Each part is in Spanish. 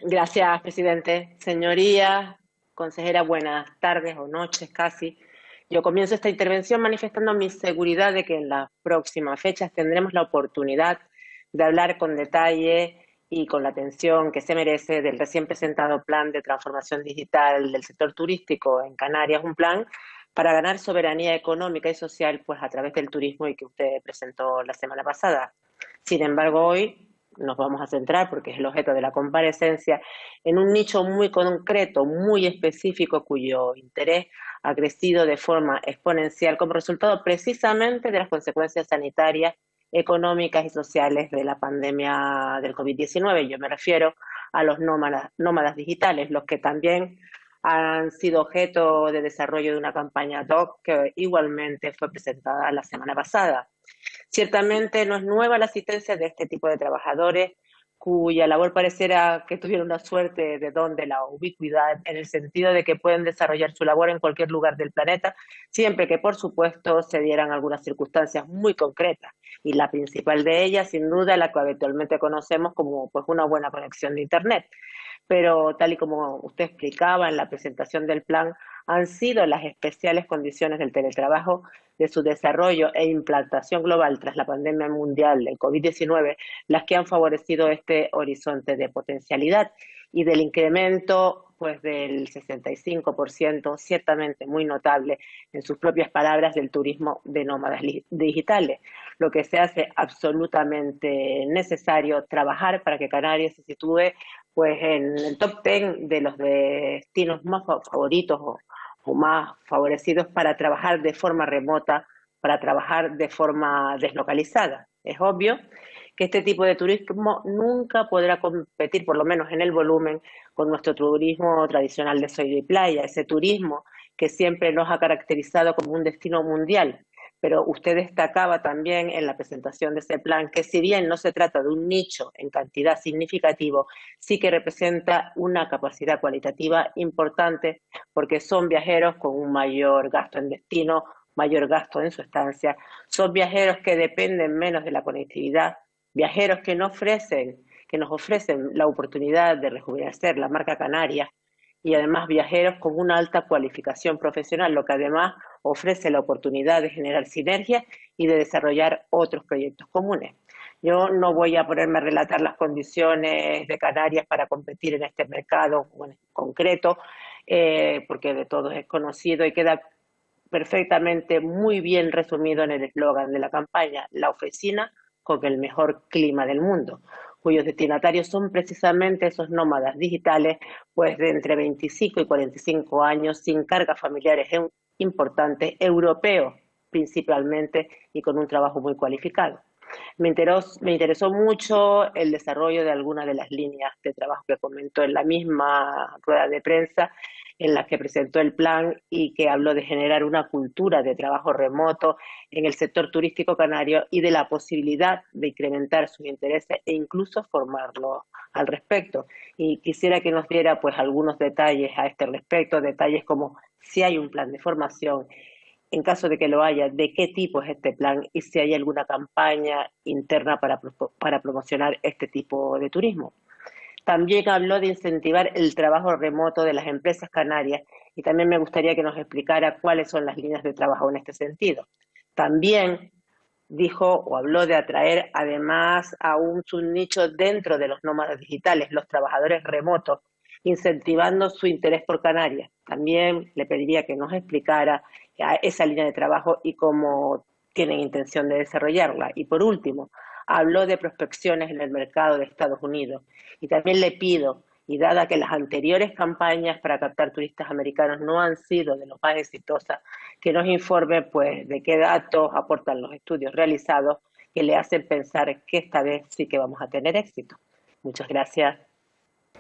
Gracias, presidente. Señoría, consejera, buenas tardes o noches casi. Yo comienzo esta intervención manifestando mi seguridad de que en las próximas fechas tendremos la oportunidad de hablar con detalle y con la atención que se merece del recién presentado plan de transformación digital del sector turístico en Canarias, un plan para ganar soberanía económica y social pues a través del turismo y que usted presentó la semana pasada. Sin embargo, hoy nos vamos a centrar, porque es el objeto de la comparecencia, en un nicho muy concreto, muy específico, cuyo interés ha crecido de forma exponencial como resultado precisamente de las consecuencias sanitarias, económicas y sociales de la pandemia del COVID-19. Yo me refiero a los nómadas digitales, los que también han sido objeto de desarrollo de una campaña ad hoc que igualmente fue presentada la semana pasada. Ciertamente no es nueva la asistencia de este tipo de trabajadores cuya labor pareciera que tuvieron una suerte de don de la ubicuidad, en el sentido de que pueden desarrollar su labor en cualquier lugar del planeta, siempre que, por supuesto, se dieran algunas circunstancias muy concretas. Y la principal de ellas, sin duda, la que habitualmente conocemos como pues, una buena conexión de Internet. Pero tal y como usted explicaba en la presentación del plan, han sido las especiales condiciones del teletrabajo, de su desarrollo e implantación global tras la pandemia mundial del COVID-19, las que han favorecido este horizonte de potencialidad y del incremento pues del 65%, ciertamente muy notable, en sus propias palabras, del turismo de nómadas digitales, lo que se hace absolutamente necesario trabajar para que Canarias se sitúe pues en el top 10 de los destinos más favoritos o más favorecidos para trabajar de forma remota, para trabajar de forma deslocalizada. Es obvio que este tipo de turismo nunca podrá competir, por lo menos en el volumen, con nuestro turismo tradicional de sol y playa, ese turismo que siempre nos ha caracterizado como un destino mundial. Pero usted destacaba también en la presentación de ese plan que si bien no se trata de un nicho en cantidad significativo, sí que representa una capacidad cualitativa importante porque son viajeros con un mayor gasto en destino, mayor gasto en su estancia, son viajeros que dependen menos de la conectividad, viajeros que nos ofrecen la oportunidad de rejuvenecer la marca Canaria y además viajeros con una alta cualificación profesional, lo que además ofrece la oportunidad de generar sinergias y de desarrollar otros proyectos comunes. Yo no voy a ponerme a relatar las condiciones de Canarias para competir en este mercado en concreto, porque de todos es conocido y queda perfectamente muy bien resumido en el eslogan de la campaña, la oficina con el mejor clima del mundo, cuyos destinatarios son precisamente esos nómadas digitales, pues de entre 25 y 45 años, sin cargas familiares importantes, europeos principalmente y con un trabajo muy cualificado. Me interesó mucho el desarrollo de algunas de las líneas de trabajo que comentó en la misma rueda de prensa en la que presentó el plan y que habló de generar una cultura de trabajo remoto en el sector turístico canario y de la posibilidad de incrementar sus intereses e incluso formarlo al respecto. Y quisiera que nos diera pues algunos detalles a este respecto, detalles como si hay un plan de formación, en caso de que lo haya, de qué tipo es este plan y si hay alguna campaña interna para promocionar este tipo de turismo. También habló de incentivar el trabajo remoto de las empresas canarias y también me gustaría que nos explicara cuáles son las líneas de trabajo en este sentido. También dijo o habló de atraer además a un subnicho dentro de los nómadas digitales, los trabajadores remotos, incentivando su interés por Canarias. También le pediría que nos explicara esa línea de trabajo y cómo tienen intención de desarrollarla. Y por último, habló de prospecciones en el mercado de Estados Unidos. Y también le pido, y dada que las anteriores campañas para captar turistas americanos no han sido de lo más exitosas, que nos informe pues de qué datos aportan los estudios realizados que le hacen pensar que esta vez sí que vamos a tener éxito. Muchas gracias.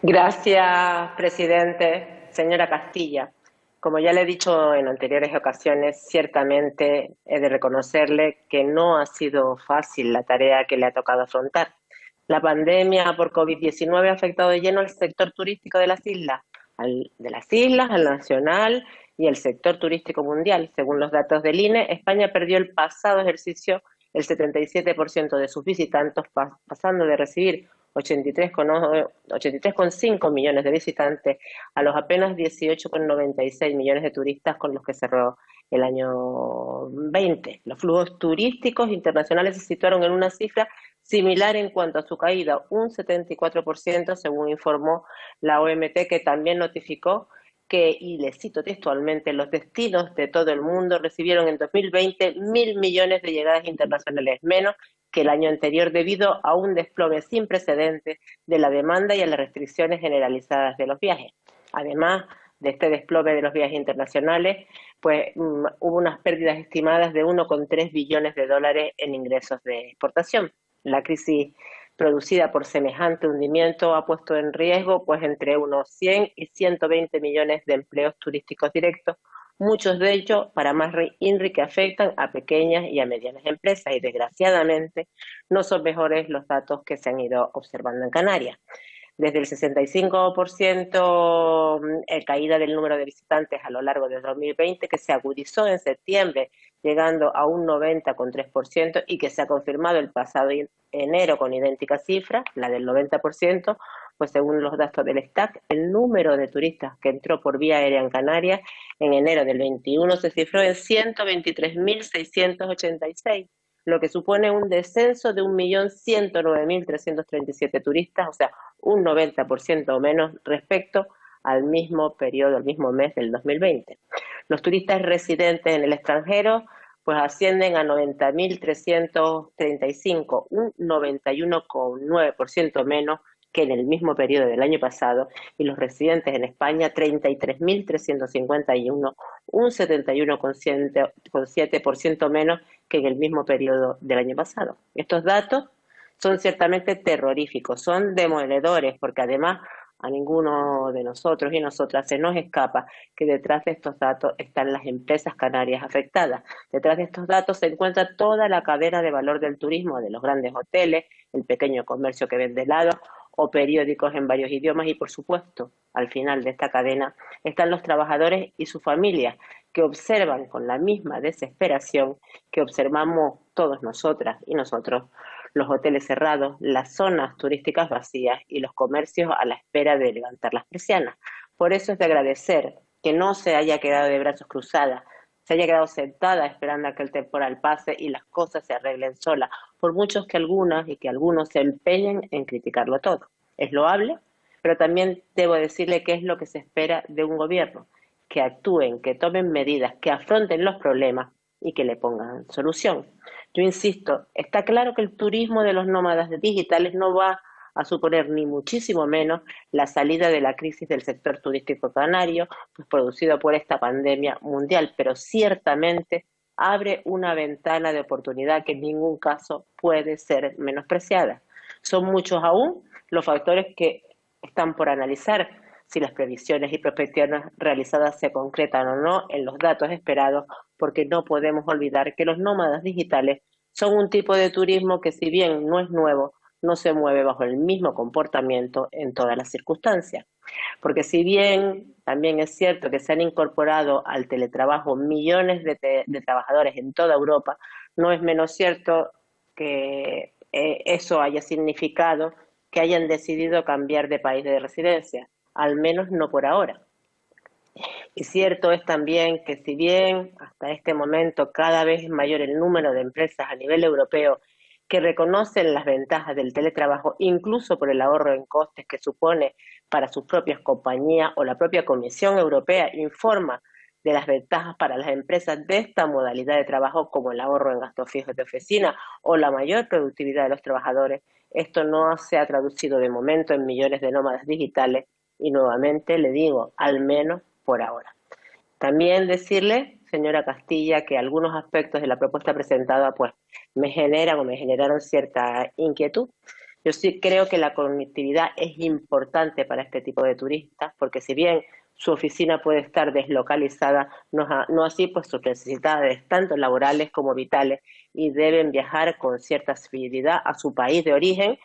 Gracias, presidente. Señora Castilla, como ya le he dicho en anteriores ocasiones, ciertamente he de reconocerle que no ha sido fácil la tarea que le ha tocado afrontar. La pandemia por COVID-19 ha afectado de lleno al sector turístico de las islas, al nacional y el sector turístico mundial. Según los datos del INE, España perdió el pasado ejercicio el 77% de sus visitantes, pasando de recibir 83,5 millones de visitantes a los apenas 18,96 millones de turistas con los que cerró el año 20. Los flujos turísticos internacionales se situaron en una cifra similar en cuanto a su caída, un 74%, según informó la OMT, que también notificó que, y le cito textualmente, los destinos de todo el mundo recibieron en 2020 1.000 millones de llegadas internacionales menos que el año anterior debido a un desplome sin precedentes de la demanda y a las restricciones generalizadas de los viajes. Además de este desplome de los viajes internacionales, pues hubo unas pérdidas estimadas de 1,3 billones de dólares en ingresos de exportación. La crisis producida por semejante hundimiento ha puesto en riesgo pues entre unos 100 y 120 millones de empleos turísticos directos, muchos de ellos para más INRI que afectan a pequeñas y a medianas empresas y desgraciadamente no son mejores los datos que se han ido observando en Canarias. Desde el 65% caída del número de visitantes a lo largo de 2020, que se agudizó en septiembre, llegando a un 90,3%, y que se ha confirmado el pasado enero con idéntica cifra, la del 90%, pues según los datos del STAC, el número de turistas que entró por vía aérea en Canarias en enero del 21 se cifró en 123.686, lo que supone un descenso de 1.109.337 turistas, o sea, un 90% o menos respecto al mismo periodo, al mismo mes del 2020. Los turistas residentes en el extranjero pues ascienden a 90.335, un 91,9% menos que en el mismo periodo del año pasado, y los residentes en España 33.351, un 71,7% menos que en el mismo periodo del año pasado. Estos datos son ciertamente terroríficos, son demoledores, porque además a ninguno de nosotros y nosotras se nos escapa que detrás de estos datos están las empresas canarias afectadas. Detrás de estos datos se encuentra toda la cadena de valor del turismo, de los grandes hoteles, el pequeño comercio que vende helados o periódicos en varios idiomas y, por supuesto, al final de esta cadena están los trabajadores y sus familias, que observan con la misma desesperación que observamos todos nosotras y nosotros los hoteles cerrados, las zonas turísticas vacías y los comercios a la espera de levantar las persianas. Por eso es de agradecer que no se haya quedado de brazos cruzados, se haya quedado sentada esperando a que el temporal pase y las cosas se arreglen solas, por muchos que algunas y que algunos se empeñen en criticarlo todo. Es loable, pero también debo decirle qué es lo que se espera de un gobierno, que actúen, que tomen medidas, que afronten los problemas y que le pongan solución. Yo insisto, está claro que el turismo de los nómadas digitales no va a suponer ni muchísimo menos la salida de la crisis del sector turístico canario, pues producido por esta pandemia mundial, pero ciertamente abre una ventana de oportunidad que en ningún caso puede ser menospreciada. Son muchos aún los factores que están por analizar, si las previsiones y prospecciones realizadas se concretan o no en los datos esperados, porque no podemos olvidar que los nómadas digitales son un tipo de turismo que, si bien no es nuevo, no se mueve bajo el mismo comportamiento en todas las circunstancias. Porque si bien también es cierto que se han incorporado al teletrabajo millones de trabajadores en toda Europa, no es menos cierto que eso haya significado que hayan decidido cambiar de país de residencia, al menos no por ahora. Y cierto es también que, si bien hasta este momento cada vez es mayor el número de empresas a nivel europeo que reconocen las ventajas del teletrabajo, incluso por el ahorro en costes que supone para sus propias compañías, o la propia Comisión Europea informa de las ventajas para las empresas de esta modalidad de trabajo, como el ahorro en gastos fijos de oficina o la mayor productividad de los trabajadores, esto no se ha traducido de momento en millones de nómadas digitales y, nuevamente le digo, al menos por ahora. También decirle, señora Castilla, que algunos aspectos de la propuesta presentada pues me generaron cierta inquietud. Yo sí creo que la conectividad es importante para este tipo de turistas, porque si bien su oficina puede estar deslocalizada, no así pues sus necesidades, tanto laborales como vitales, y deben viajar con cierta fidelidad a su país de origen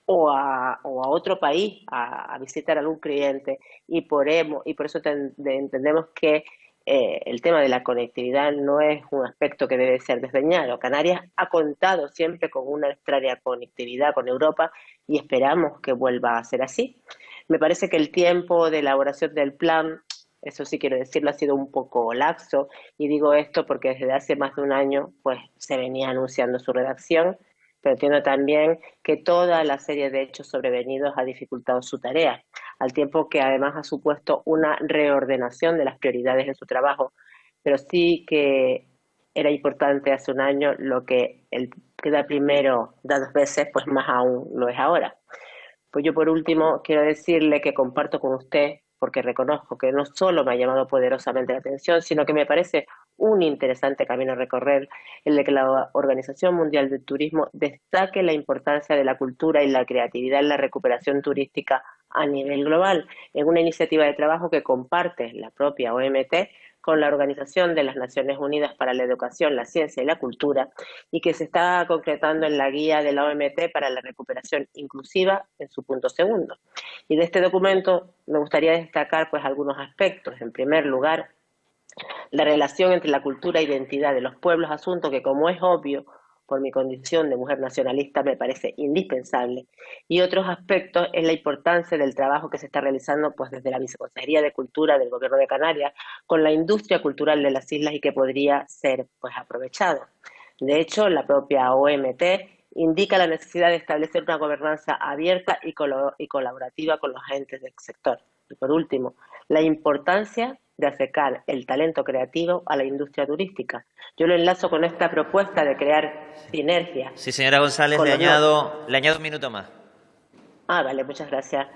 o a otro país a visitar a algún cliente, y por eso entendemos que el tema de la conectividad no es un aspecto que debe ser desdeñado. Canarias ha contado siempre con una extraña conectividad con Europa y esperamos que vuelva a ser así. Me parece que el tiempo de elaboración del plan, eso sí quiero decirlo, ha sido un poco laxo, y digo esto porque desde hace más de un año pues se venía anunciando su redacción, pero entiendo también que toda la serie de hechos sobrevenidos ha dificultado su tarea, al tiempo que además ha supuesto una reordenación de las prioridades en su trabajo, pero sí que era importante hace un año lo que el queda primero da dos veces, pues más aún lo es ahora. Pues yo por último quiero decirle que comparto con usted, porque reconozco que no solo me ha llamado poderosamente la atención, sino que me parece un interesante camino a recorrer, el de que la Organización Mundial del Turismo destaque la importancia de la cultura y la creatividad en la recuperación turística a nivel global, en una iniciativa de trabajo que comparte la propia OMT con la Organización de las Naciones Unidas para la Educación, la Ciencia y la Cultura, y que se está concretando en la guía de la OMT para la recuperación inclusiva en su punto segundo. Y de este documento me gustaría destacar pues algunos aspectos. En primer lugar, la relación entre la cultura e identidad de los pueblos, asunto que, como es obvio, por mi condición de mujer nacionalista, me parece indispensable. Y otros aspectos es la importancia del trabajo que se está realizando pues desde la Viceconsejería de Cultura del Gobierno de Canarias con la industria cultural de las islas y que podría ser pues aprovechado. De hecho, la propia OMT indica la necesidad de establecer una gobernanza abierta y colaborativa con los agentes del sector. Y por último, la importancia de acercar el talento creativo a la industria turística. Yo lo enlazo con esta propuesta de crear sinergias Sí, señora González, con los no. le añado un minuto más. Vale, muchas gracias.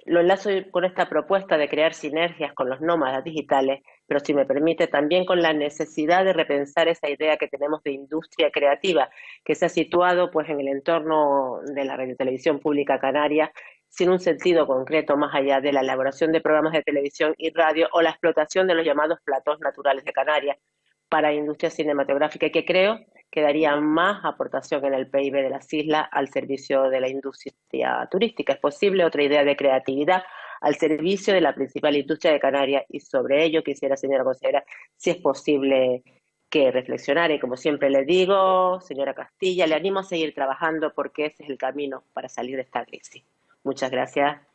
Lo enlazo con esta propuesta de crear sinergias con los nómadas digitales, pero si me permite, también con la necesidad de repensar esa idea que tenemos de industria creativa, que se ha situado pues en el entorno de la radiotelevisión pública canaria, sin un sentido concreto más allá de la elaboración de programas de televisión y radio o la explotación de los llamados platós naturales de Canarias para la industria cinematográfica, y que creo que daría más aportación en el PIB de las islas al servicio de la industria turística. Es posible otra idea de creatividad al servicio de la principal industria de Canarias, y sobre ello quisiera, señora consejera, si es posible que reflexionara. Y como siempre le digo, señora Castilla, le animo a seguir trabajando porque ese es el camino para salir de esta crisis. Muchas gracias.